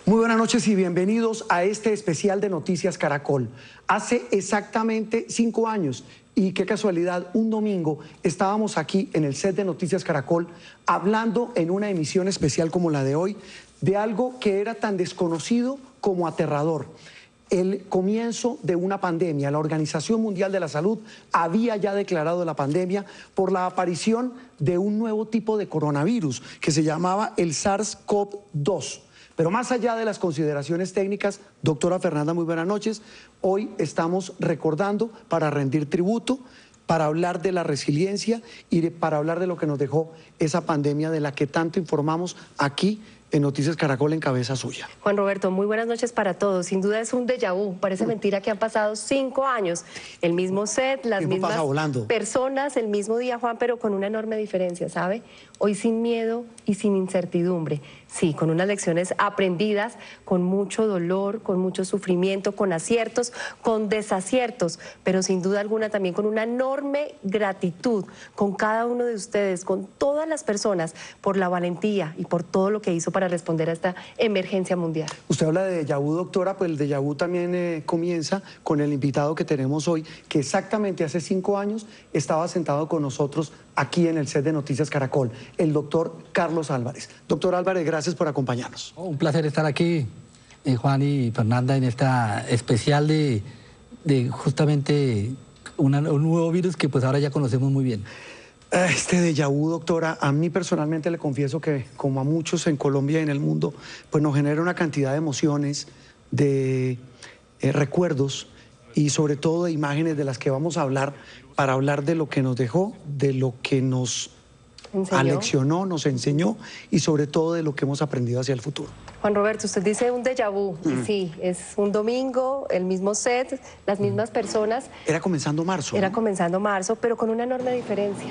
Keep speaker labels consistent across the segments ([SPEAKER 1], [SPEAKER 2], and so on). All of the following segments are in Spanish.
[SPEAKER 1] Muy buenas noches y bienvenidos a este especial de Noticias Caracol. Hace exactamente 5 años, y qué casualidad, un domingo estábamos aquí en el set de Noticias Caracol hablando en una emisión especial como la de hoy de algo que era tan desconocido como aterrador. El comienzo de una pandemia. La Organización Mundial de la Salud había ya declarado la pandemia por la aparición de un nuevo tipo de coronavirus que se llamaba el SARS-CoV-2. Pero más allá de las consideraciones técnicas, doctora Fernanda, muy buenas noches. Hoy estamos recordando para rendir tributo, para hablar de la resiliencia y para hablar de lo que nos dejó esa pandemia de la que tanto informamos aquí en Noticias Caracol en cabeza suya.
[SPEAKER 2] Juan Roberto, muy buenas noches para todos. Sin duda es un déjà vu. Parece mentira que han pasado 5 años. El mismo set, las mismas personas, el mismo día, Juan, pero con una enorme diferencia, ¿sabe? Hoy sin miedo y sin incertidumbre. Sí, con unas lecciones aprendidas, con mucho dolor, con mucho sufrimiento, con aciertos, con desaciertos, pero sin duda alguna también con una enorme gratitud con cada uno de ustedes, con todas las personas, por la valentía y por todo lo que hizo para responder a esta emergencia mundial.
[SPEAKER 1] Usted habla de déjà vu, doctora, pues el déjà vu también comienza con el invitado que tenemos hoy, que exactamente hace 5 años estaba sentado con nosotros aquí en el set de Noticias Caracol, el doctor Carlos Álvarez. Doctor Álvarez, gracias por acompañarnos.
[SPEAKER 3] Un placer estar aquí, Juan y Fernanda, en esta especial de justamente un nuevo virus que pues ahora ya conocemos muy bien.
[SPEAKER 1] Este déjà vu, doctora, a mí personalmente le confieso que, como a muchos en Colombia y en el mundo, pues nos genera una cantidad de emociones, de recuerdos y sobre todo de imágenes de las que vamos a hablar para hablar de lo que nos dejó, de lo que nos aleccionó, nos enseñó y sobre todo de lo que hemos aprendido hacia el futuro.
[SPEAKER 2] Juan Roberto, usted dice un déjà vu, y sí, es un domingo, el mismo set, las mismas personas.
[SPEAKER 1] Era comenzando marzo.
[SPEAKER 2] Era comenzando marzo, pero con una enorme diferencia.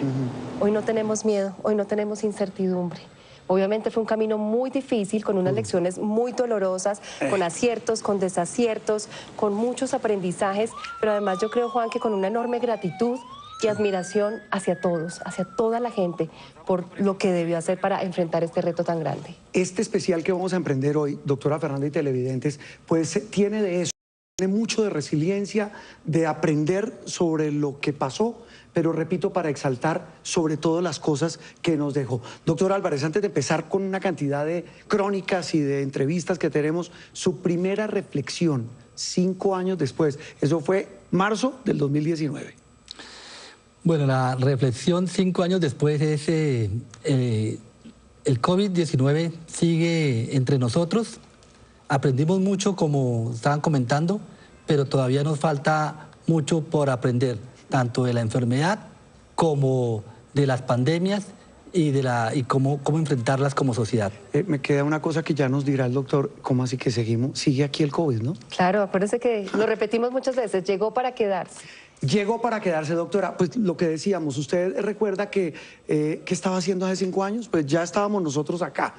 [SPEAKER 2] Hoy no tenemos miedo, hoy no tenemos incertidumbre. Obviamente fue un camino muy difícil, con unas lecciones muy dolorosas, con aciertos, con desaciertos, con muchos aprendizajes, pero además yo creo, Juan, que con una enorme gratitud y admiración hacia todos, hacia toda la gente, por lo que debió hacer para enfrentar este reto tan grande.
[SPEAKER 1] Este especial que vamos a emprender hoy, doctora Fernanda y televidentes, pues tiene de eso, tiene mucho de resiliencia, de aprender sobre lo que pasó, pero repito, para exaltar sobre todo las cosas que nos dejó. Doctor Álvarez, antes de empezar con una cantidad de crónicas y de entrevistas que tenemos, su primera reflexión 5 años después, eso fue marzo del 2019.
[SPEAKER 3] Bueno, la reflexión 5 años después es el COVID-19 sigue entre nosotros. Aprendimos mucho, como estaban comentando, pero todavía nos falta mucho por aprender, tanto de la enfermedad como de las pandemias y cómo enfrentarlas como sociedad.
[SPEAKER 1] Me queda una cosa que ya nos dirá el doctor, ¿cómo así que seguimos? Sigue aquí el COVID, ¿no?
[SPEAKER 2] Claro, acuérdense que lo repetimos muchas veces, llegó para quedarse.
[SPEAKER 1] Llegó para quedarse, doctora. Pues lo que decíamos, ¿usted recuerda que qué estaba haciendo hace 5 años? Pues ya estábamos nosotros acá.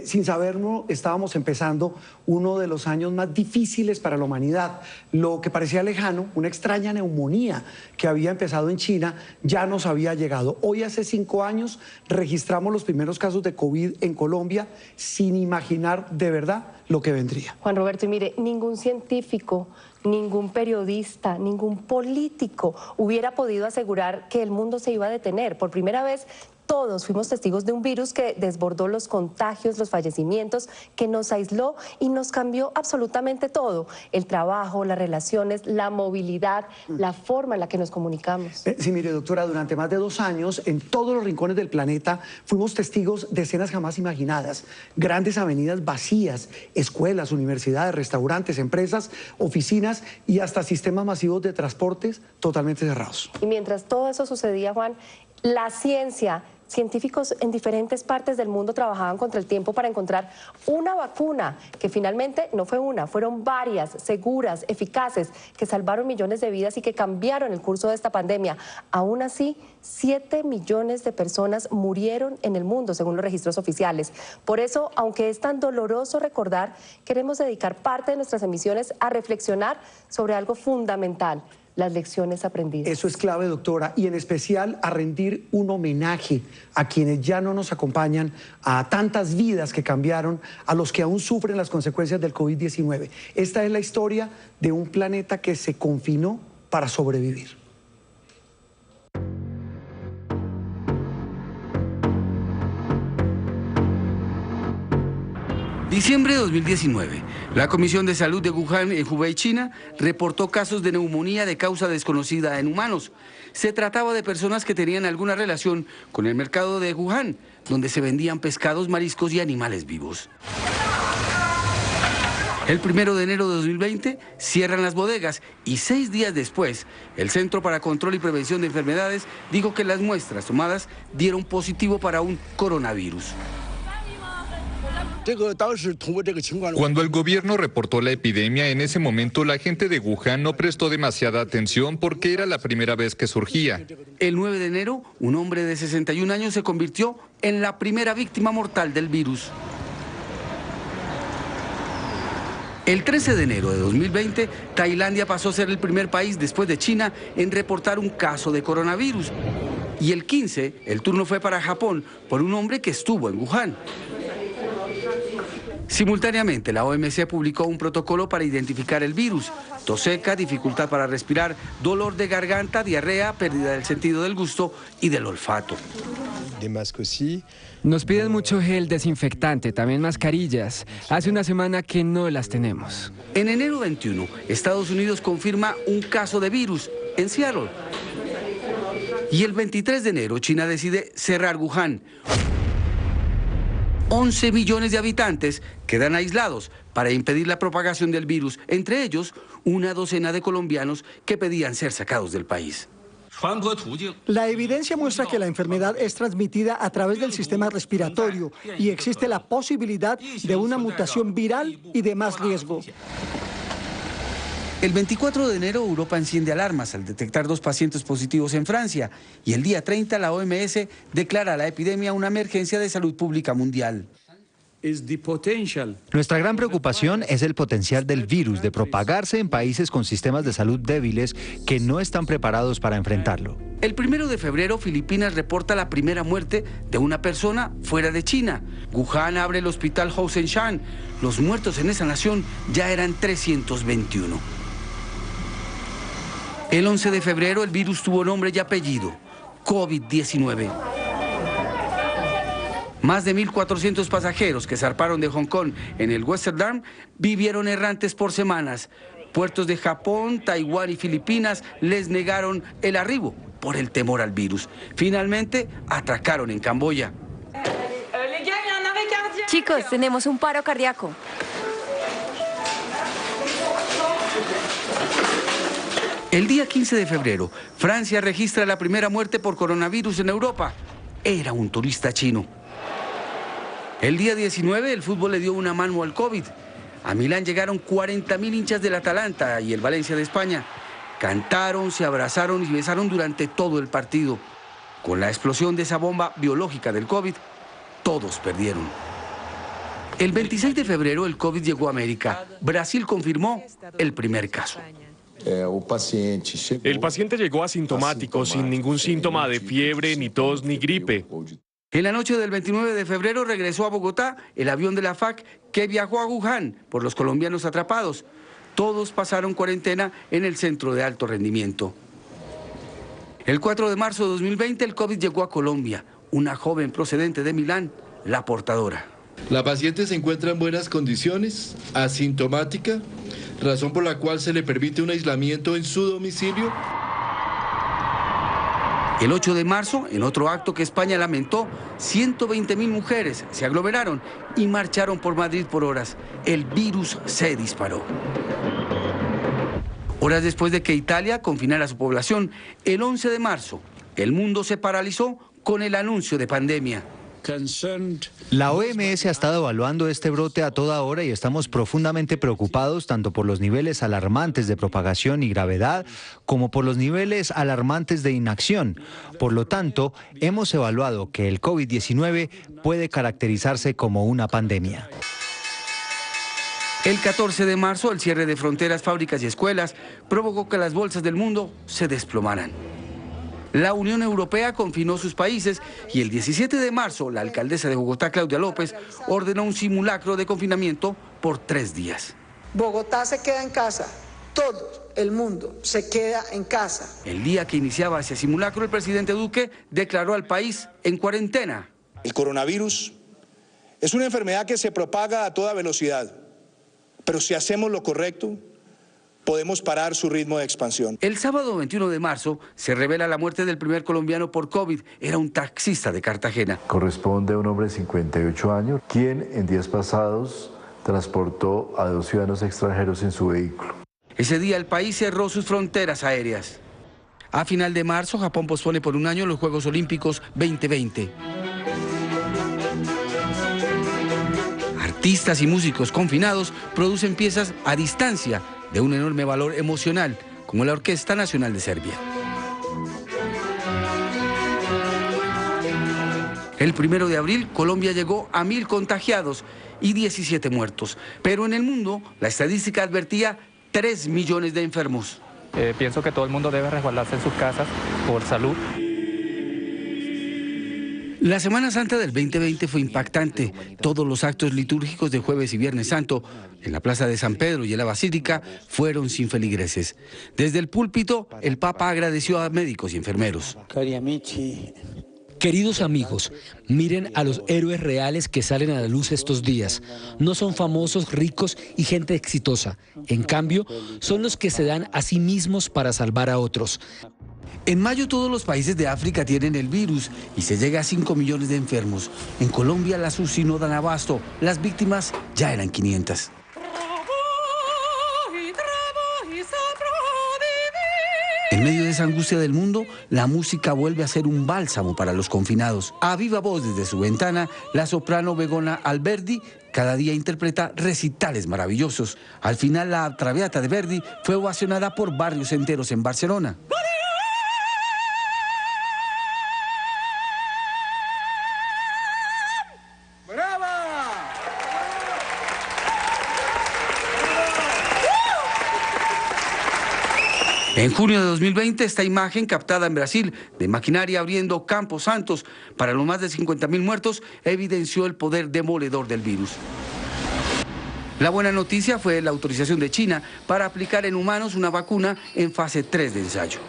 [SPEAKER 1] Sin saberlo, estábamos empezando uno de los años más difíciles para la humanidad. Lo que parecía lejano, una extraña neumonía que había empezado en China, ya nos había llegado. Hoy, hace 5 años, registramos los primeros casos de COVID en Colombia sin imaginar de verdad lo que vendría.
[SPEAKER 2] Juan Roberto, y mire, ningún científico, ningún periodista, ningún político hubiera podido asegurar que el mundo se iba a detener. Por primera vez, todos fuimos testigos de un virus que desbordó los contagios, los fallecimientos, que nos aisló y nos cambió absolutamente todo. El trabajo, las relaciones, la movilidad, la forma en la que nos comunicamos.
[SPEAKER 1] Sí, mire, doctora, durante más de 2 años, en todos los rincones del planeta, fuimos testigos de escenas jamás imaginadas. Grandes avenidas vacías, escuelas, universidades, restaurantes, empresas, oficinas y hasta sistemas masivos de transportes totalmente cerrados.
[SPEAKER 2] Y mientras todo eso sucedía, Juan, la ciencia, científicos en diferentes partes del mundo trabajaban contra el tiempo para encontrar una vacuna que finalmente no fue una, fueron varias, seguras, eficaces, que salvaron millones de vidas y que cambiaron el curso de esta pandemia. Aún así, 7 millones de personas murieron en el mundo, según los registros oficiales. Por eso, aunque es tan doloroso recordar, queremos dedicar parte de nuestras emisiones a reflexionar sobre algo fundamental: las lecciones aprendidas.
[SPEAKER 1] Eso es clave, doctora, y en especial a rendir un homenaje a quienes ya no nos acompañan, a tantas vidas que cambiaron, a los que aún sufren las consecuencias del COVID-19. Esta es la historia de un planeta que se confinó para sobrevivir.
[SPEAKER 4] Diciembre de 2019, la Comisión de Salud de Wuhan, en Hubei, China, reportó casos de neumonía de causa desconocida en humanos. Se trataba de personas que tenían alguna relación con el mercado de Wuhan, donde se vendían pescados, mariscos y animales vivos. El 1 de enero de 2020 cierran las bodegas y 6 días después, el Centro para Control y Prevención de Enfermedades dijo que las muestras tomadas dieron positivo para un coronavirus.
[SPEAKER 5] Cuando el gobierno reportó la epidemia, en ese momento la gente de Wuhan no prestó demasiada atención porque era la primera vez que surgía.
[SPEAKER 4] El 9 de enero, un hombre de 61 años se convirtió en la primera víctima mortal del virus. El 13 de enero de 2020, Tailandia pasó a ser el primer país después de China en reportar un caso de coronavirus. Y el 15, el turno fue para Japón por un hombre que estuvo en Wuhan. Simultáneamente, la OMS publicó un protocolo para identificar el virus: tos seca, dificultad para respirar, dolor de garganta, diarrea, pérdida del sentido del gusto y del olfato.
[SPEAKER 6] Nos piden mucho gel desinfectante, también mascarillas. Hace una semana que no las tenemos.
[SPEAKER 4] En enero 21, Estados Unidos confirma un caso de virus en Seattle. Y el 23 de enero, China decide cerrar Wuhan. 11 millones de habitantes quedan aislados para impedir la propagación del virus, entre ellos una docena de colombianos que pedían ser sacados del país.
[SPEAKER 7] La evidencia muestra que la enfermedad es transmitida a través del sistema respiratorio y existe la posibilidad de una mutación viral y de más riesgo.
[SPEAKER 4] El 24 de enero, Europa enciende alarmas al detectar 2 pacientes positivos en Francia, y el día 30 la OMS declara la epidemia una emergencia de salud pública mundial.
[SPEAKER 8] Nuestra gran preocupación es el potencial del virus de propagarse en países con sistemas de salud débiles que no están preparados para enfrentarlo.
[SPEAKER 4] El 1 de febrero, Filipinas reporta la primera muerte de una persona fuera de China. Wuhan abre el hospital Housenshan. Los muertos en esa nación ya eran 321. El 11 de febrero el virus tuvo nombre y apellido: COVID-19. Más de 1.400 pasajeros que zarparon de Hong Kong en el Western Dam vivieron errantes por semanas. Puertos de Japón, Taiwán y Filipinas les negaron el arribo por el temor al virus. Finalmente atracaron en Camboya.
[SPEAKER 9] Chicos, tenemos un paro cardíaco.
[SPEAKER 4] El día 15 de febrero, Francia registra la primera muerte por coronavirus en Europa. Era un turista chino. El día 19, el fútbol le dio una mano al COVID. A Milán llegaron 40.000 hinchas del Atalanta y el Valencia de España. Cantaron, se abrazaron y besaron durante todo el partido. Con la explosión de esa bomba biológica del COVID, todos perdieron. El 26 de febrero, el COVID llegó a América. Brasil confirmó el primer caso.
[SPEAKER 10] El paciente llegó asintomático, sin ningún síntoma de fiebre, ni tos, ni gripe.
[SPEAKER 4] En la noche del 29 de febrero regresó a Bogotá el avión de la FAC que viajó a Wuhan por los colombianos atrapados. Todos pasaron cuarentena en el centro de alto rendimiento. El 4 de marzo de 2020 el COVID llegó a Colombia. Una joven procedente de Milán, la portadora.
[SPEAKER 11] La paciente se encuentra en buenas condiciones, asintomática, razón por la cual se le permite un aislamiento en su domicilio.
[SPEAKER 4] El 8 de marzo, en otro acto que España lamentó, 120.000 mujeres se aglomeraron y marcharon por Madrid por horas. El virus se disparó. Horas después de que Italia confinara a su población, el 11 de marzo, el mundo se paralizó con el anuncio de pandemia.
[SPEAKER 8] La OMS ha estado evaluando este brote a toda hora y estamos profundamente preocupados tanto por los niveles alarmantes de propagación y gravedad como por los niveles alarmantes de inacción. Por lo tanto, hemos evaluado que el COVID-19 puede caracterizarse como una pandemia.
[SPEAKER 4] El 14 de marzo, el cierre de fronteras, fábricas y escuelas provocó que las bolsas del mundo se desplomaran. La Unión Europea confinó sus países y el 17 de marzo la alcaldesa de Bogotá, Claudia López, ordenó un simulacro de confinamiento por 3 días.
[SPEAKER 12] Bogotá se queda en casa, todo el mundo se queda en casa.
[SPEAKER 4] El día que iniciaba ese simulacro, el presidente Duque declaró al país en cuarentena.
[SPEAKER 13] El coronavirus es una enfermedad que se propaga a toda velocidad, pero si hacemos lo correcto, podemos parar su ritmo de expansión.
[SPEAKER 4] El sábado 21 de marzo se revela la muerte del primer colombiano por COVID. Era un taxista de Cartagena.
[SPEAKER 14] Corresponde a un hombre de 58 años, quien en días pasados transportó a 2 ciudadanos extranjeros en su vehículo.
[SPEAKER 4] Ese día el país cerró sus fronteras aéreas. A final de marzo, Japón pospone por 1 año los Juegos Olímpicos 2020. Artistas y músicos confinados producen piezas a distancia de un enorme valor emocional, como la Orquesta Nacional de Serbia. El 1 de abril, Colombia llegó a 1000 contagiados y 17 muertos. Pero en el mundo, la estadística advertía 3 millones de enfermos.
[SPEAKER 15] Pienso que todo el mundo debe resguardarse en sus casas por salud.
[SPEAKER 4] La Semana Santa del 2020 fue impactante. Todos los actos litúrgicos de Jueves y Viernes Santo en la Plaza de San Pedro y en la Basílica fueron sin feligreses. Desde el púlpito, el Papa agradeció a médicos y enfermeros.
[SPEAKER 16] Queridos amigos, miren a los héroes reales que salen a la luz estos días. No son famosos, ricos y gente exitosa. En cambio, son los que se dan a sí mismos para salvar a otros.
[SPEAKER 4] En mayo todos los países de África tienen el virus y se llega a 5 millones de enfermos. En Colombia las UCI no dan abasto. Las víctimas ya eran 500. En medio de esa angustia del mundo, la música vuelve a ser un bálsamo para los confinados. A viva voz desde su ventana, la soprano Begona Alberdi cada día interpreta recitales maravillosos. Al final, la Traviata de Verdi fue ovacionada por barrios enteros en Barcelona. En junio de 2020, esta imagen captada en Brasil de maquinaria abriendo campos santos para los más de 50.000 muertos evidenció el poder demoledor del virus. La buena noticia fue la autorización de China para aplicar en humanos una vacuna en fase 3 de ensayo.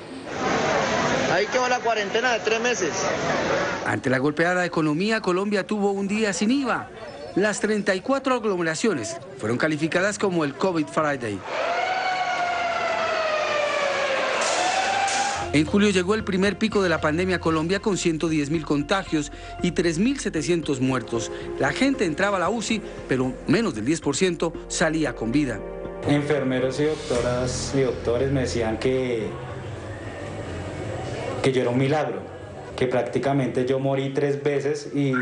[SPEAKER 17] Ahí quedó la cuarentena de 3 meses.
[SPEAKER 4] Ante la golpeada economía, Colombia tuvo un día sin IVA. Las 34 aglomeraciones fueron calificadas como el COVID Friday. En julio llegó el primer pico de la pandemia a Colombia con 110.000 contagios y 3.700 muertos. La gente entraba a la UCI, pero menos del 10% salía con vida.
[SPEAKER 18] Enfermeros y doctoras y doctores me decían que yo era un milagro, que prácticamente yo morí 3 veces y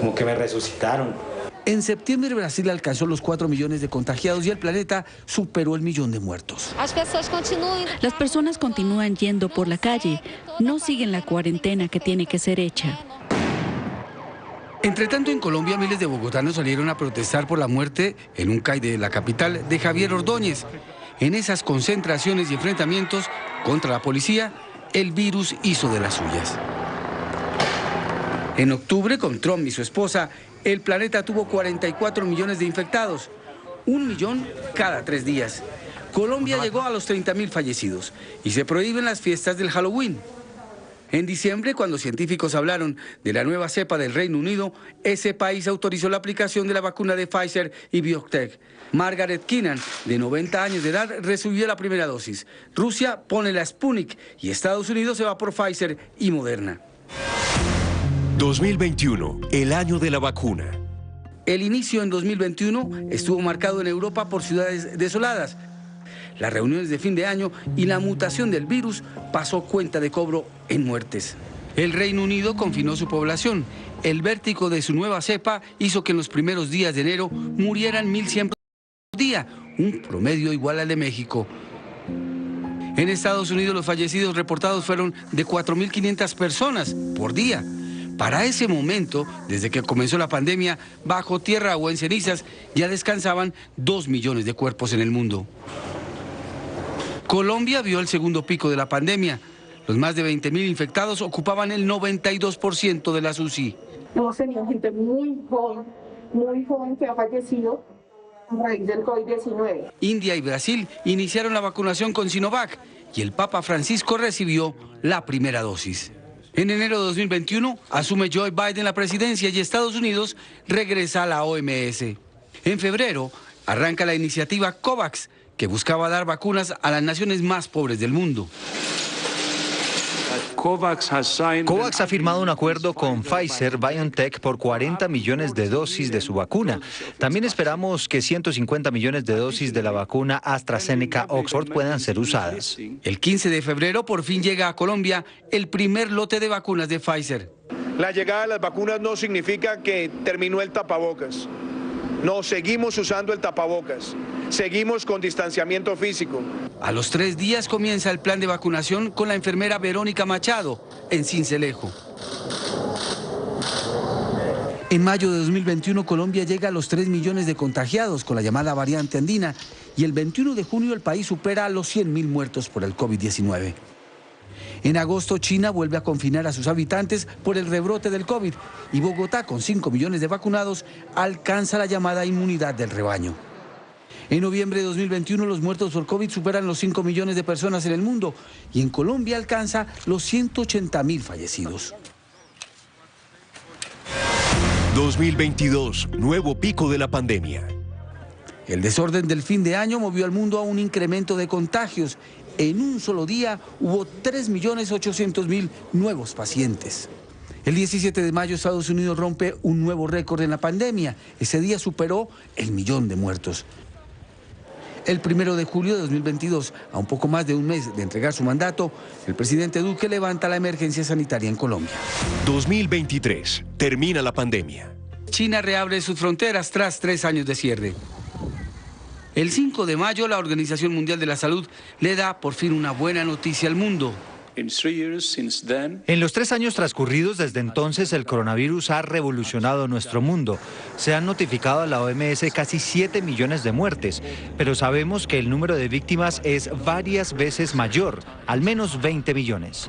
[SPEAKER 18] como que me resucitaron.
[SPEAKER 4] En septiembre Brasil alcanzó los 4 millones de contagiados y el planeta superó el 1 millón de muertos.
[SPEAKER 19] Las personas continúan yendo por la calle, no siguen la cuarentena que tiene que ser hecha.
[SPEAKER 4] Entre tanto, en Colombia miles de bogotanos salieron a protestar por la muerte en un CAI de la capital de Javier Ordóñez. En esas concentraciones y enfrentamientos contra la policía, el virus hizo de las suyas. En octubre, con Trump y su esposa, el planeta tuvo 44 millones de infectados, 1 millón cada 3 días. Colombia llegó a los 30.000 fallecidos y se prohíben las fiestas del Halloween. En diciembre, cuando científicos hablaron de la nueva cepa del Reino Unido, ese país autorizó la aplicación de la vacuna de Pfizer y BioNTech. Margaret Keenan, de 90 años de edad, recibió la primera dosis. Rusia pone la Sputnik y Estados Unidos se va por Pfizer y Moderna.
[SPEAKER 20] 2021, el año de la vacuna.
[SPEAKER 4] El inicio en 2021 estuvo marcado en Europa por ciudades desoladas. Las reuniones de fin de año y la mutación del virus pasó cuenta de cobro en muertes. El Reino Unido confinó su población. El vértigo de su nueva cepa hizo que en los primeros días de enero murieran 1.100 por día, un promedio igual al de México. En Estados Unidos los fallecidos reportados fueron de 4.500 personas por día. Para ese momento, desde que comenzó la pandemia, bajo tierra o en cenizas, ya descansaban 2 millones de cuerpos en el mundo. Colombia vio el segundo pico de la pandemia. Los más de 20.000 infectados ocupaban el 92% de las UCI.
[SPEAKER 21] Hemos tenido gente muy joven que ha fallecido a raíz del COVID-19.
[SPEAKER 4] India y Brasil iniciaron la vacunación con Sinovac y el Papa Francisco recibió la primera dosis. En enero de 2021 asume Joe Biden la presidencia y Estados Unidos regresa a la OMS. En febrero arranca la iniciativa COVAX, que buscaba dar vacunas a las naciones más pobres del mundo.
[SPEAKER 8] COVAX ha firmado un acuerdo con Pfizer BioNTech por 40 millones de dosis de su vacuna. También esperamos que 150 millones de dosis de la vacuna AstraZeneca Oxford puedan ser usadas.
[SPEAKER 4] El 15 de febrero por fin llega a Colombia el primer lote de vacunas de Pfizer.
[SPEAKER 13] La llegada de las vacunas no significa que terminó el tapabocas. No, seguimos usando el tapabocas. Seguimos con distanciamiento físico.
[SPEAKER 4] A los 3 días comienza el plan de vacunación con la enfermera Verónica Machado, en Sincelejo. En mayo de 2021, Colombia llega a los 3 millones de contagiados con la llamada variante andina y el 21 de junio el país supera los 100.000 muertos por el COVID-19. En agosto, China vuelve a confinar a sus habitantes por el rebrote del COVID y Bogotá, con 5 millones de vacunados, alcanza la llamada inmunidad del rebaño. En noviembre de 2021, los muertos por COVID superan los 5 millones de personas en el mundo y en Colombia alcanza los 180.000 fallecidos.
[SPEAKER 20] 2022, nuevo pico de la pandemia.
[SPEAKER 4] El desorden del fin de año movió al mundo a un incremento de contagios. En un solo día hubo 3.800.000 nuevos pacientes. El 17 de mayo Estados Unidos rompe un nuevo récord en la pandemia. Ese día superó el 1.000.000 de muertos. El 1 de julio de 2022, a un poco más de un mes de entregar su mandato, el presidente Duque levanta la emergencia sanitaria en Colombia.
[SPEAKER 20] 2023, termina la pandemia.
[SPEAKER 4] China reabre sus fronteras tras 3 años de cierre. El 5 de mayo, la Organización Mundial de la Salud le da por fin una buena noticia al mundo.
[SPEAKER 8] En los 3 años transcurridos desde entonces, el coronavirus ha revolucionado nuestro mundo. Se han notificado a la OMS casi 7 millones de muertes, pero sabemos que el número de víctimas es varias veces mayor, al menos 20 millones.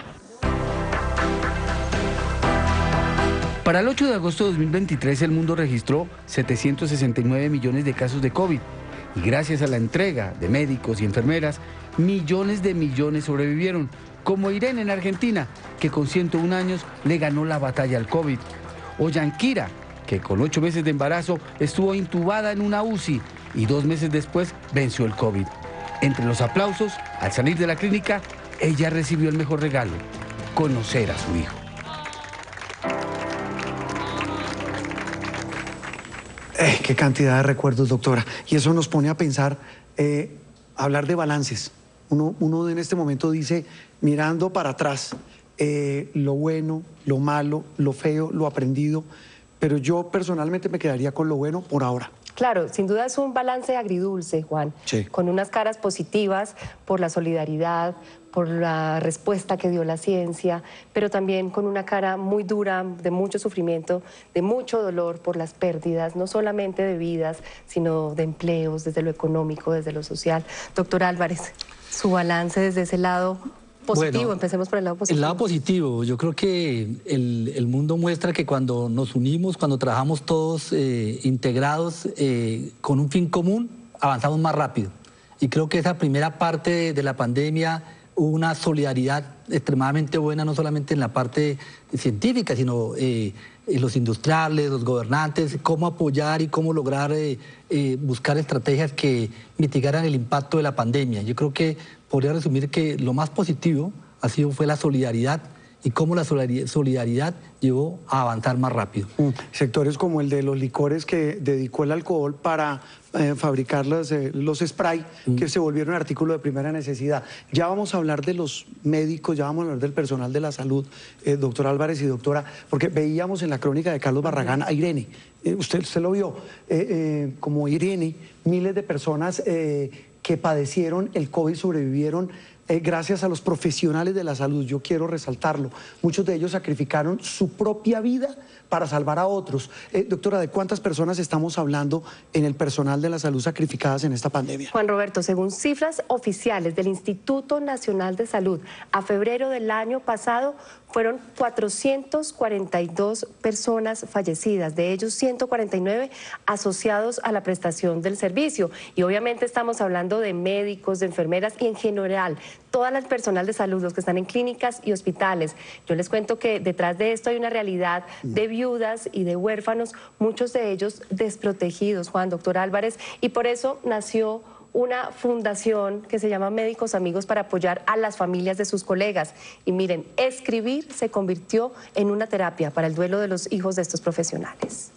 [SPEAKER 4] Para el 8 de agosto de 2023, el mundo registró 769 millones de casos de COVID. Y gracias a la entrega de médicos y enfermeras, millones de millones sobrevivieron, como Irene en Argentina, que con 101 años le ganó la batalla al COVID. O Yanquira, que con 8 meses de embarazo estuvo intubada en una UCI y 2 meses después venció el COVID. Entre los aplausos, al salir de la clínica, ella recibió el mejor regalo: conocer a su hijo.
[SPEAKER 1] Qué cantidad de recuerdos, doctora. Y eso nos pone a pensar, hablar de balances. Uno en este momento dice, mirando para atrás, lo bueno, lo malo, lo feo, lo aprendido, pero yo personalmente me quedaría con lo bueno por ahora.
[SPEAKER 2] Claro, sin duda es un balance agridulce, Juan,
[SPEAKER 1] sí,
[SPEAKER 2] con unas caras positivas por la solidaridad, por la respuesta que dio la ciencia, pero también con una cara muy dura, de mucho sufrimiento, de mucho dolor por las pérdidas, no solamente de vidas, sino de empleos, desde lo económico, desde lo social. Doctor Álvarez, su balance desde ese lado positivo, bueno, empecemos por el lado positivo.
[SPEAKER 3] El lado positivo, yo creo que el mundo muestra que cuando nos unimos, cuando trabajamos todos integrados con un fin común, avanzamos más rápido. Y creo que esa primera parte de la pandemia hubo una solidaridad extremadamente buena, no solamente en la parte científica, sino los industriales, los gobernantes, cómo apoyar y cómo lograr buscar estrategias que mitigaran el impacto de la pandemia. Yo creo que podría resumir que lo más positivo fue la solidaridad y cómo la solidaridad llevó a avanzar más rápido.
[SPEAKER 1] Sectores como el de los licores, que dedicó el alcohol para fabricar los spray, que se volvieron artículo de primera necesidad. Ya vamos a hablar de los médicos, ya vamos a hablar del personal de la salud, doctor Álvarez y doctora, porque veíamos en la crónica de Carlos Barragán a Irene, usted lo vio, como Irene, miles de personas que padecieron el COVID, sobrevivieron, gracias a los profesionales de la salud, yo quiero resaltarlo. Muchos de ellos sacrificaron su propia vida para salvar a otros. Doctora, ¿de cuántas personas estamos hablando en el personal de la salud sacrificadas en esta pandemia?
[SPEAKER 2] Juan Roberto, según cifras oficiales del Instituto Nacional de Salud, a febrero del año pasado fueron 442 personas fallecidas, de ellos 149 asociados a la prestación del servicio. Y obviamente estamos hablando de médicos, de enfermeras y en general todo el personal de salud, los que están en clínicas y hospitales. Yo les cuento que detrás de esto hay una realidad de viudas y de huérfanos, muchos de ellos desprotegidos, Juan, doctor Álvarez, y por eso nació una fundación que se llama Médicos Amigos para apoyar a las familias de sus colegas. Y miren, escribir se convirtió en una terapia para el duelo de los hijos de estos profesionales.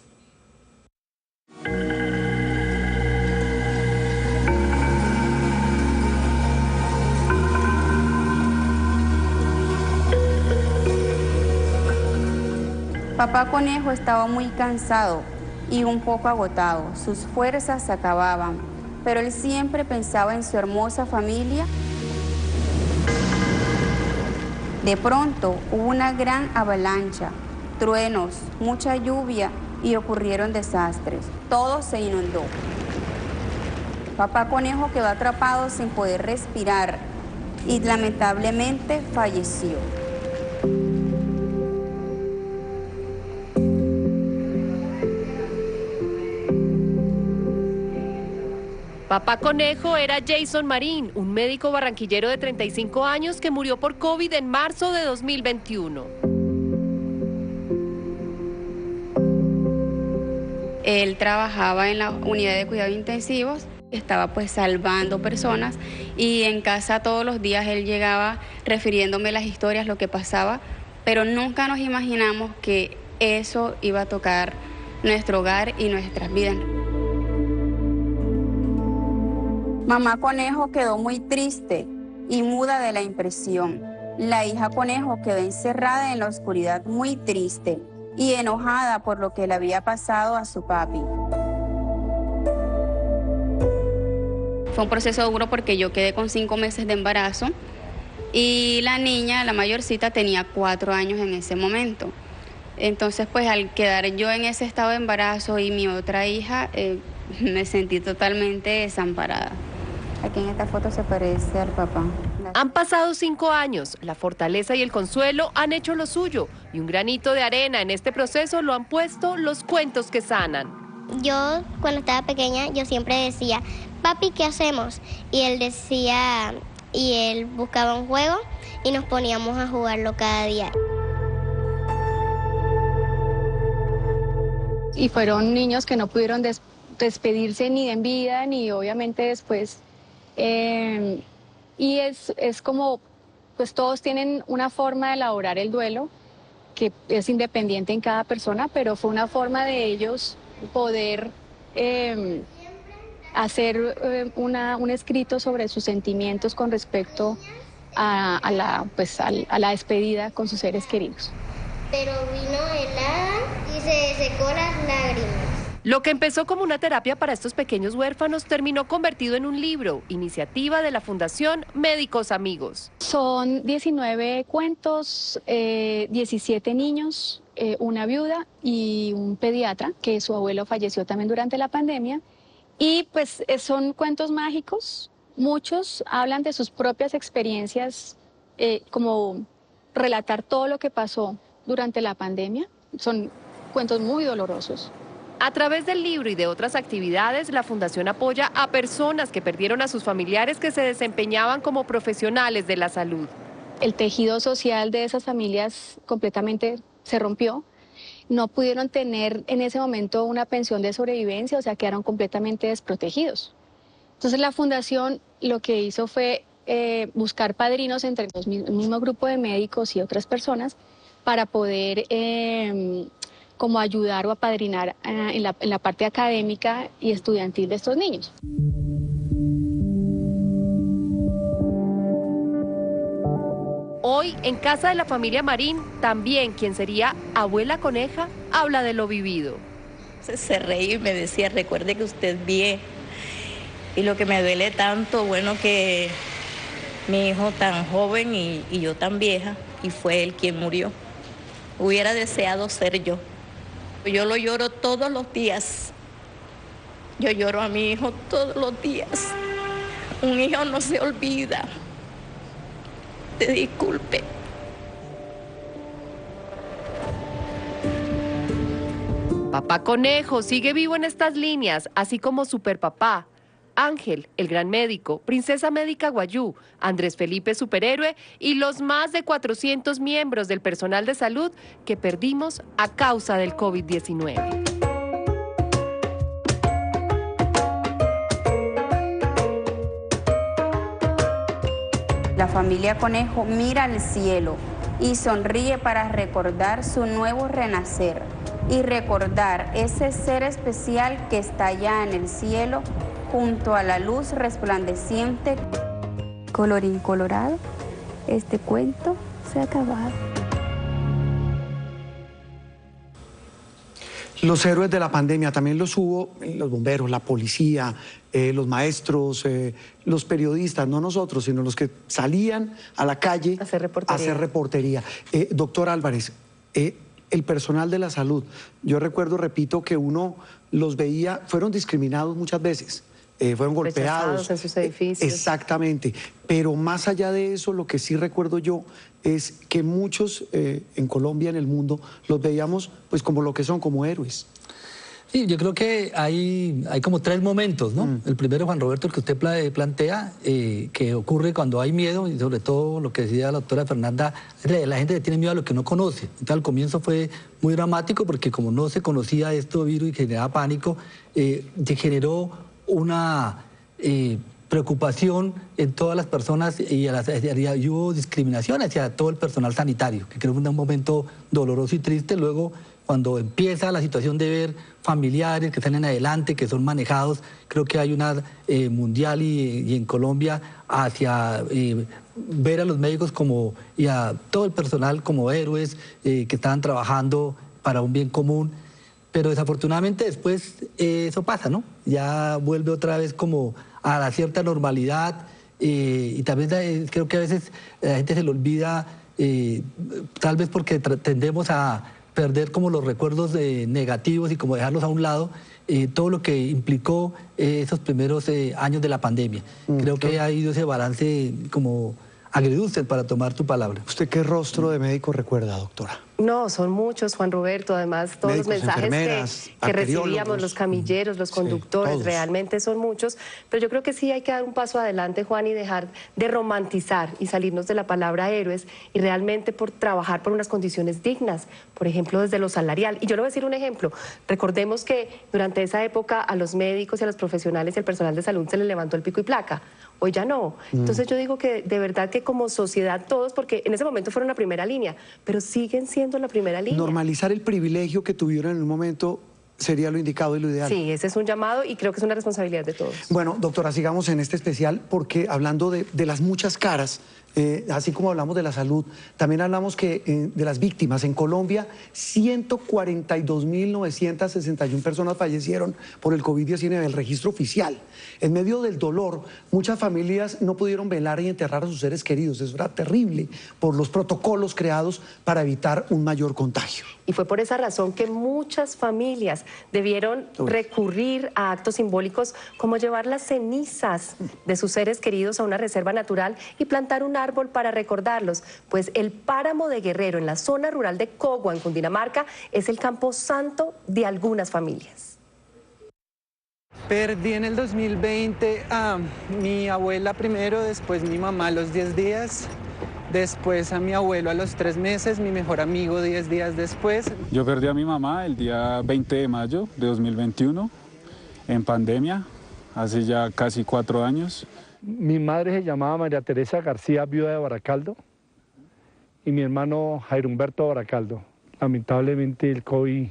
[SPEAKER 5] Papá Conejo estaba muy cansado y un poco agotado. Sus fuerzas se acababan, pero él siempre pensaba en su hermosa familia. De pronto hubo una gran avalancha, truenos, mucha lluvia y ocurrieron desastres. Todo se inundó. Papá Conejo quedó atrapado sin poder respirar y lamentablemente falleció.
[SPEAKER 2] Papá Conejo era Jason Marín, un médico barranquillero de 35 años que murió por COVID en marzo de 2021.
[SPEAKER 5] Él trabajaba en la unidad de cuidados intensivos, estaba pues salvando personas y en casa todos los días él llegaba refiriéndome las historias, lo que pasaba, pero nunca nos imaginamos que eso iba a tocar nuestro hogar y nuestras vidas. Mamá Conejo quedó muy triste y muda de la impresión. La hija Conejo quedó encerrada en la oscuridad muy triste y enojada por lo que le había pasado a su papi. Fue un proceso duro porque yo quedé con 5 meses de embarazo y la niña, la mayorcita, tenía 4 años en ese momento. Entonces, pues al quedar yo en ese estado de embarazo y mi otra hija, me sentí totalmente desamparada. Aquí en esta foto se parece al papá.
[SPEAKER 2] Han pasado 5 años, la fortaleza y el consuelo han hecho lo suyo y un granito de arena en este proceso lo han puesto los cuentos que sanan.
[SPEAKER 22] Yo cuando estaba pequeña yo siempre decía, papi, ¿qué hacemos? Y él decía, y él buscaba un juego y nos poníamos a jugarlo cada día.
[SPEAKER 23] Y fueron niños que no pudieron despedirse ni en vida ni obviamente después. Y es como, pues todos tienen una forma de elaborar el duelo que es independiente en cada persona, pero fue una forma de ellos poder hacer un escrito sobre sus sentimientos con respecto a la despedida con sus seres queridos.
[SPEAKER 22] Pero vino helada y se secó las lágrimas.
[SPEAKER 2] Lo que empezó como una terapia para estos pequeños huérfanos terminó convertido en un libro, iniciativa de la Fundación Médicos Amigos.
[SPEAKER 23] Son 19 cuentos, 17 niños, una viuda y un pediatra, que su abuelo falleció también durante la pandemia. Y pues son cuentos mágicos, muchos hablan de sus propias experiencias, como relatar todo lo que pasó durante la pandemia. Son cuentos muy dolorosos.
[SPEAKER 2] A través del libro y de otras actividades, la Fundación apoya a personas que perdieron a sus familiares que se desempeñaban como profesionales de la salud.
[SPEAKER 23] El tejido social de esas familias completamente se rompió. No pudieron tener en ese momento una pensión de sobrevivencia, o sea, quedaron completamente desprotegidos. Entonces la Fundación lo que hizo fue buscar padrinos entre el mismo grupo de médicos y otras personas para poder como ayudar o apadrinar en la parte académica y estudiantil de estos niños.
[SPEAKER 2] Hoy, en casa de la familia Marín, también quien sería abuela Coneja habla de lo vivido.
[SPEAKER 24] Se reía y me decía, recuerde que usted es bien. Y lo que me duele tanto, bueno, que Mi hijo tan joven y yo tan vieja, y fue él quien murió. Hubiera deseado ser yo. Yo lo lloro todos los días. Yo lloro a mi hijo todos los días. Un hijo no se olvida. Te disculpe.
[SPEAKER 2] Papá Conejo sigue vivo en estas líneas, así como Superpapá, Ángel, el gran médico, Princesa Médica Guayú, Andrés Felipe Superhéroe y los más de 400 miembros del personal de salud que perdimos a causa del COVID-19.
[SPEAKER 6] La familia Conejo mira al cielo y sonríe para recordar su nuevo renacer y recordar ese ser especial que está allá en el cielo junto a la luz resplandeciente.
[SPEAKER 23] Colorín colorado, este cuento se ha acabado.
[SPEAKER 1] Los héroes de la pandemia también los hubo, los bomberos, la policía, los maestros, los periodistas, no nosotros, sino los que salían a la calle a hacer reportería. Doctor Álvarez, el personal de la salud, yo recuerdo, repito, que uno los veía, fueron discriminados muchas veces. Fueron golpeados
[SPEAKER 2] en sus edificios.
[SPEAKER 1] Exactamente, pero más allá de eso, lo que sí recuerdo yo es que muchos en Colombia, en el mundo, los veíamos pues como lo que son, como héroes.
[SPEAKER 3] Sí, yo creo que hay como tres momentos, ¿no? El primero, Juan Roberto, el que usted plantea, que ocurre cuando hay miedo, y sobre todo lo que decía la doctora Fernanda, la gente le tiene miedo a lo que no conoce. Entonces, al comienzo fue muy dramático porque como no se conocía este virus y generaba pánico, se generó una preocupación en todas las personas y hubo discriminación hacia todo el personal sanitario, que creo que fue un momento doloroso y triste. Luego, cuando empieza la situación de ver familiares que salen adelante, que son manejados, creo que hay una mundial y en Colombia hacia ver a los médicos y a todo el personal como héroes que estaban trabajando para un bien común. Pero desafortunadamente después eso pasa, ¿no? Ya vuelve otra vez como a la cierta normalidad y también creo que a veces la gente se le olvida, tal vez porque tendemos a perder como los recuerdos negativos y como dejarlos a un lado, todo lo que implicó esos primeros años de la pandemia. Creo que ha ido ese balance como agridulce, para tomar tu palabra.
[SPEAKER 1] ¿Usted qué rostro de médico recuerda, doctora?
[SPEAKER 2] No, son muchos, Juan Roberto, además todos médicos, los mensajes que recibíamos, los camilleros, los conductores, sí, realmente son muchos, pero yo creo que sí hay que dar un paso adelante, Juan, y dejar de romantizar y salirnos de la palabra héroes y realmente por trabajar por unas condiciones dignas, por ejemplo, desde lo salarial. Y yo le voy a decir un ejemplo, recordemos que durante esa época a los médicos y a los profesionales y al personal de salud se les levantó el pico y placa. Hoy ya no. Entonces yo digo que de verdad que como sociedad todos, porque en ese momento fueron la primera línea, pero siguen siendo la primera línea.
[SPEAKER 1] Normalizar el privilegio que tuvieron en un momento sería lo indicado y lo ideal.
[SPEAKER 2] Sí, ese es un llamado y creo que es una responsabilidad de todos.
[SPEAKER 1] Bueno, doctora, sigamos en este especial porque hablando de las muchas caras, así como hablamos de la salud, también hablamos de las víctimas. En Colombia, 142.961 personas fallecieron por el COVID-19, el registro oficial. En medio del dolor, muchas familias no pudieron velar y enterrar a sus seres queridos. Eso era terrible por los protocolos creados para evitar un mayor contagio.
[SPEAKER 2] Y fue por esa razón que muchas familias debieron recurrir a actos simbólicos como llevar las cenizas de sus seres queridos a una reserva natural y plantar un árbol para recordarlos, pues el páramo de Guerrero en la zona rural de Cogua, en Cundinamarca, es el campo santo de algunas familias.
[SPEAKER 7] Perdí en el 2020 a mi abuela primero, después mi mamá a los 10 días, después a mi abuelo a los 3 meses, mi mejor amigo 10 días después.
[SPEAKER 9] Yo perdí a mi mamá el día 20 de mayo de 2021 en pandemia, hace ya casi 4 años.
[SPEAKER 10] Mi madre se llamaba María Teresa García, viuda de Baracaldo, y mi hermano Jairo Humberto Baracaldo. Lamentablemente el COVID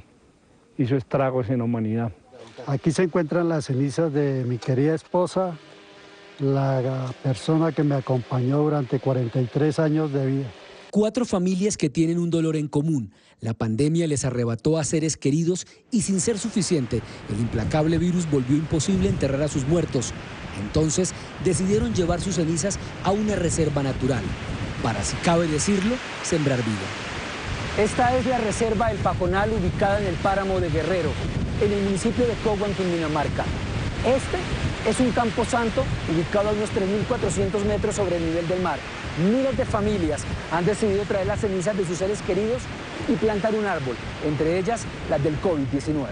[SPEAKER 10] hizo estragos en la humanidad.
[SPEAKER 25] Aquí se encuentran las cenizas de mi querida esposa, la persona que me acompañó durante 43 años de vida.
[SPEAKER 11] 4 familias que tienen un dolor en común. La pandemia les arrebató a seres queridos y sin ser suficiente, el implacable virus volvió imposible enterrar a sus muertos. Entonces decidieron llevar sus cenizas a una reserva natural, para, si cabe decirlo, sembrar vida.
[SPEAKER 12] Esta es la reserva El Pajonal, ubicada en el páramo de Guerrero, en el municipio de Cogua, en Cundinamarca. Este es un camposanto ubicado a unos 3.400 metros sobre el nivel del mar. Miles de familias han decidido traer las cenizas de sus seres queridos y plantar un árbol, entre ellas las del COVID-19.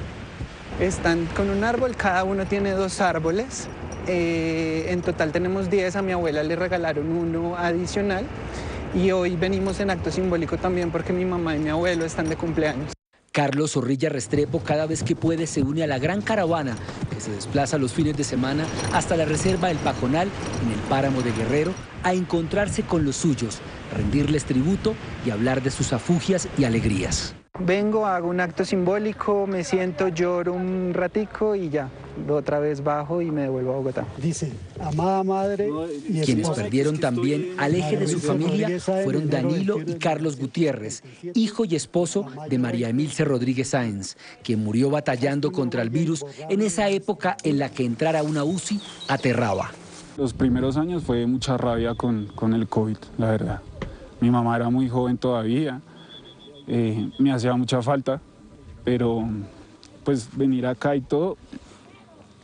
[SPEAKER 7] Están con un árbol, cada uno tiene 2 árboles. En total tenemos 10, a mi abuela le regalaron uno adicional. Y hoy venimos en acto simbólico también porque mi mamá y mi abuelo están de cumpleaños.
[SPEAKER 11] Carlos Zorrilla Restrepo cada vez que puede se une a la gran caravana que se desplaza los fines de semana hasta la reserva El Pajonal en el páramo de Guerrero a encontrarse con los suyos, rendirles tributo y hablar de sus afugias y alegrías.
[SPEAKER 7] Vengo, hago un acto simbólico, me siento, lloro un ratico y ya, otra vez bajo y me devuelvo a Bogotá.
[SPEAKER 25] Dice, amada madre y
[SPEAKER 11] quienes perdieron también al eje de su familia fueron Danilo y Carlos Gutiérrez, hijo y esposo de María Emilce Rodríguez Sáenz, quien murió batallando contra el virus en esa época en la que entrar a una UCI aterraba.
[SPEAKER 9] Los primeros años fue mucha rabia con el COVID, la verdad. Mi mamá era muy joven todavía. Me hacía mucha falta, pero pues venir acá y todo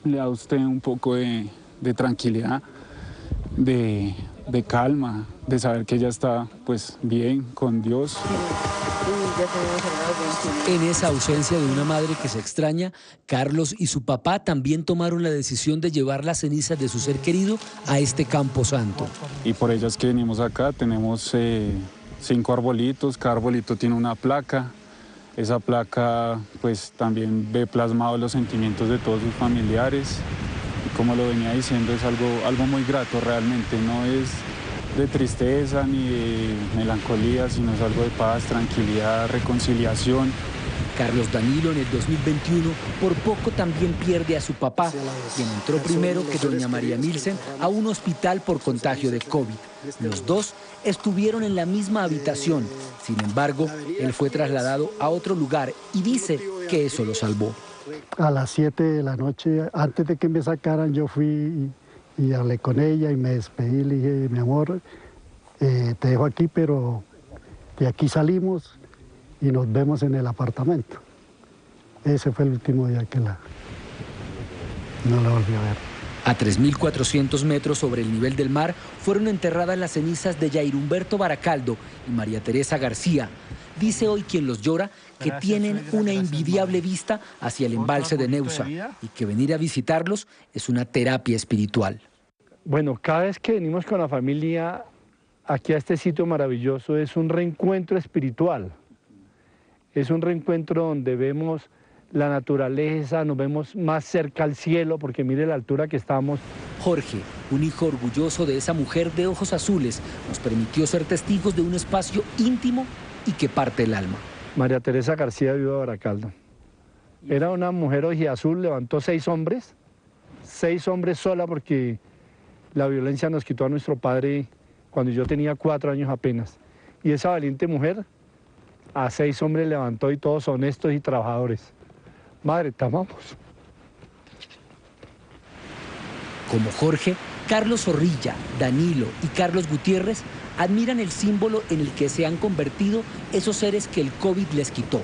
[SPEAKER 9] le da a usted un poco de tranquilidad, de calma, de saber que ella está pues bien con Dios.
[SPEAKER 11] En esa ausencia de una madre que se extraña, Carlos y su papá también tomaron la decisión de llevar las cenizas de su ser querido a este camposanto.
[SPEAKER 9] Y por ellas que venimos acá tenemos 5 arbolitos, cada arbolito tiene una placa. Esa placa pues también ve plasmados los sentimientos de todos sus familiares. Y como lo venía diciendo, es algo muy grato realmente, no es de tristeza ni de melancolía, sino es algo de paz, tranquilidad, reconciliación.
[SPEAKER 11] Carlos Danilo en el 2021 por poco también pierde a su papá, quien entró primero que doña María Emilce a un hospital por contagio de COVID. Los dos estuvieron en la misma habitación, sin embargo, él fue trasladado a otro lugar y dice que eso lo salvó.
[SPEAKER 25] A las 7 de la noche, antes de que me sacaran, yo fui y hablé con ella y me despedí, le dije, mi amor, te dejo aquí, pero de aquí salimos y nos vemos en el apartamento. Ese fue el último día que no la volví a ver.
[SPEAKER 11] A 3.400 metros sobre el nivel del mar fueron enterradas las cenizas de Jair Humberto Baracaldo y María Teresa García. Dice hoy quien los llora que tienen una envidiable vista hacia el embalse de Neusa y que venir a visitarlos es una terapia espiritual.
[SPEAKER 10] Bueno, cada vez que venimos con la familia aquí a este sitio maravilloso es un reencuentro espiritual. Es un reencuentro donde vemos la naturaleza, nos vemos más cerca al cielo, porque mire la altura que estamos.
[SPEAKER 11] Jorge, un hijo orgulloso de esa mujer de ojos azules, nos permitió ser testigos de un espacio íntimo y que parte el alma.
[SPEAKER 10] María Teresa García, viuda de Baracaldo. Era una mujer ojiazul, levantó 6 hombres sola, porque la violencia nos quitó a nuestro padre cuando yo tenía 4 años apenas. Y esa valiente mujer a 6 hombres levantó, y todos honestos y trabajadores. Madre, te amamos.
[SPEAKER 11] Como Jorge, Carlos Zorrilla, Danilo y Carlos Gutiérrez admiran el símbolo en el que se han convertido esos seres que el COVID les quitó.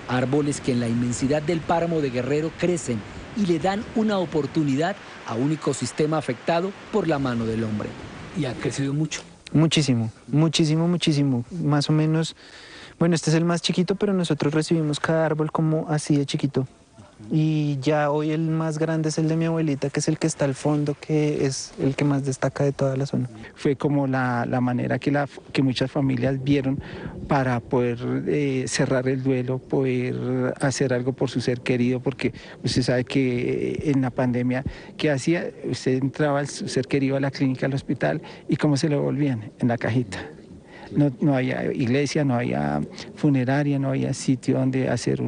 [SPEAKER 11] Árboles que en la inmensidad del páramo de Guerrero crecen y le dan una oportunidad a un ecosistema afectado por la mano del hombre. Y ha crecido mucho.
[SPEAKER 14] Muchísimo, muchísimo, muchísimo. Más o menos, bueno, este es el más chiquito, pero nosotros recibimos cada árbol como así de chiquito. Y ya hoy el más grande es el de mi abuelita, que es el que está al fondo, que es el que más destaca de toda la zona. Fue como la manera que muchas familias vieron para poder cerrar el duelo, poder hacer algo por su ser querido, porque usted sabe que en la pandemia, ¿qué hacía? Usted entraba su ser querido a la clínica, al hospital, y ¿cómo se lo volvían? En la cajita. No había iglesia, no había funeraria, no había sitio donde hacer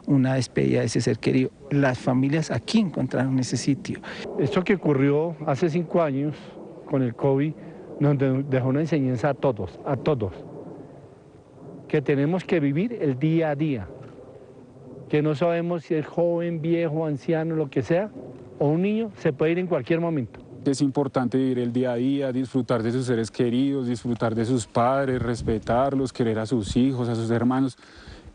[SPEAKER 14] una despedida de ese ser querido. Las familias aquí encontraron ese sitio.
[SPEAKER 10] Esto que ocurrió hace 5 años con el COVID nos dejó una enseñanza a todos. que tenemos que vivir el día a día, que no sabemos si es joven, viejo, anciano, lo que sea, o un niño, se puede ir en cualquier momento.
[SPEAKER 9] Es importante vivir el día a día, disfrutar de sus seres queridos, disfrutar de sus padres, respetarlos, querer a sus hijos, a sus hermanos.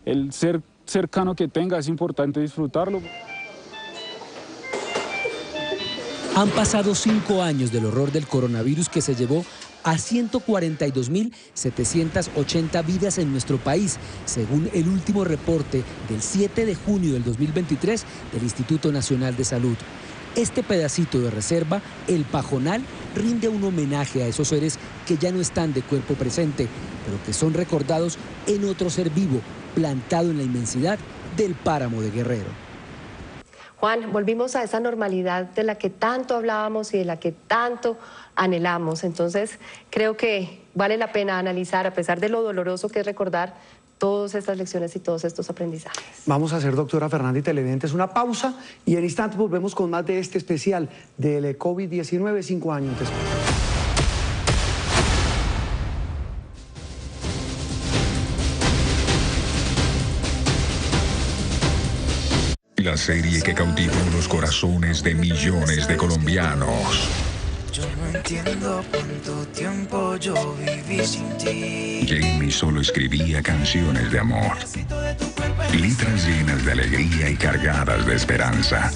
[SPEAKER 9] El ser cercano que tenga es importante disfrutarlo.
[SPEAKER 11] Han pasado 5 años del horror del coronavirus que se llevó a 142.780 vidas en nuestro país, según el último reporte del 7 de junio del 2023 del Instituto Nacional de Salud. Este pedacito de reserva, el Pajonal, rinde un homenaje a esos seres que ya no están de cuerpo presente, pero que son recordados en otro ser vivo, plantado en la inmensidad del páramo de Guerrero.
[SPEAKER 2] Juan, volvimos a esa normalidad de la que tanto hablábamos y de la que tanto anhelamos. Entonces, creo que vale la pena analizar, a pesar de lo doloroso que es recordar, todas estas lecciones y todos estos aprendizajes.
[SPEAKER 1] Vamos a hacer, doctora Fernanda y televidentes, una pausa y en instantes volvemos con más de este especial del COVID-19 5 años después.
[SPEAKER 15] La serie que cautivó los corazones de millones de colombianos.
[SPEAKER 16] Yo no entiendo cuánto tiempo yo viví sin ti.
[SPEAKER 15] Jamie solo escribía canciones de amor. Letras llenas de alegría y cargadas de esperanza.